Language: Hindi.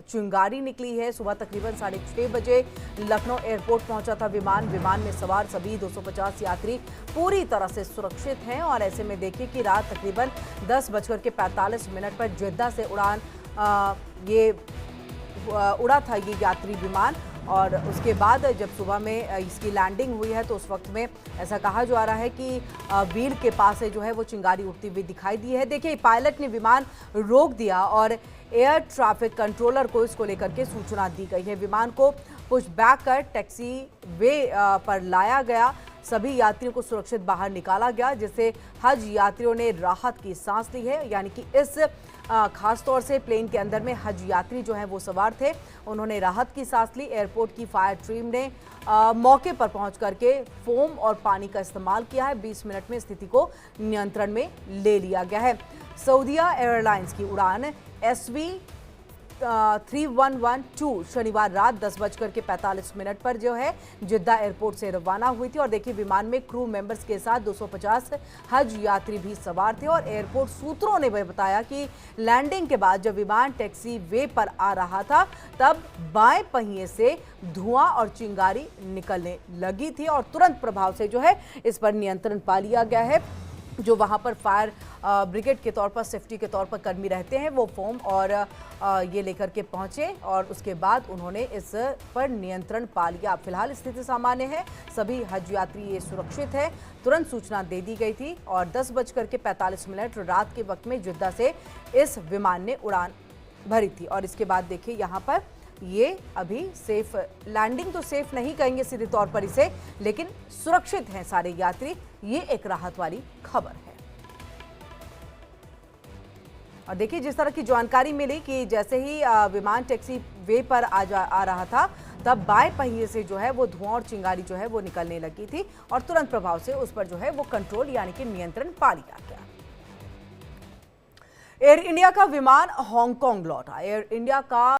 चिंगारी निकली है। सुबह तकरीबन 6:30 बजे लखनऊ एयरपोर्ट पहुंचा था विमान में सवार सभी 250 यात्री पूरी तरह से सुरक्षित हैं। और ऐसे में देखिए कि रात तकरीबन 10:45 पर जिद्दा से उड़ा था ये यात्री विमान। और उसके बाद जब सुबह में इसकी लैंडिंग हुई है तो उस वक्त में ऐसा कहा जा रहा है कि व्हील के पास से जो है वो चिंगारी उठती हुई दिखाई दी है। देखिए, पायलट ने विमान रोक दिया और एयर ट्रैफिक कंट्रोलर को इसको लेकर के सूचना दी गई है। विमान को पुश बैक कर टैक्सी वे पर लाया गया। सभी यात्रियों को सुरक्षित बाहर निकाला गया, जिससे हज यात्रियों ने राहत की सांस ली है। यानी कि इस खास तौर से प्लेन के अंदर में हज यात्री जो हैं वो सवार थे, उन्होंने राहत की सांस ली। एयरपोर्ट की फायर टीम ने मौके पर पहुंच करके फोम और पानी का इस्तेमाल किया है। 20 मिनट में स्थिति को नियंत्रण में ले लिया गया है। सऊदिया एयरलाइंस की उड़ान SV 3112 शनिवार रात 10:45 पर जो है जिद्दा एयरपोर्ट से रवाना हुई थी। और देखिए, विमान में क्रू मेंबर्स के साथ 250 हज यात्री भी सवार थे। और एयरपोर्ट सूत्रों ने बताया कि लैंडिंग के बाद जब विमान टैक्सी वे पर आ रहा था तब बाएं पहिए से धुआं और चिंगारी निकलने लगी थी और तुरंत प्रभाव से जो है इस पर नियंत्रण पा लिया गया है। जो वहां पर फायर ब्रिगेड के तौर पर, सेफ्टी के तौर पर कर्मी रहते हैं, वो फोम और ये लेकर के पहुंचे और उसके बाद उन्होंने इस पर नियंत्रण पा लिया। फिलहाल स्थिति सामान्य है, सभी हज यात्री ये सुरक्षित है। तुरंत सूचना दे दी गई थी और 10:45 रात के वक्त में जिद्दा से इस विमान ने उड़ान भरी थी। और इसके बाद देखिए यहाँ पर ये अभी सेफ लैंडिंग तो सेफ नहीं कहेंगे सीधे तौर पर इसे, लेकिन सुरक्षित हैं सारे यात्री। ये एक राहत वाली खबर है। और देखिए, जिस तरह की जानकारी मिली कि जैसे ही विमान टैक्सी वे पर आ रहा था तब बाएं पहिए से जो है वो धुआं और चिंगारी जो है वो निकलने लगी थी और तुरंत प्रभाव से उस पर जो है वो कंट्रोल यानी कि नियंत्रण पा लिया गया। एयर इंडिया का विमान हांगकांग लौटा। एयर इंडिया का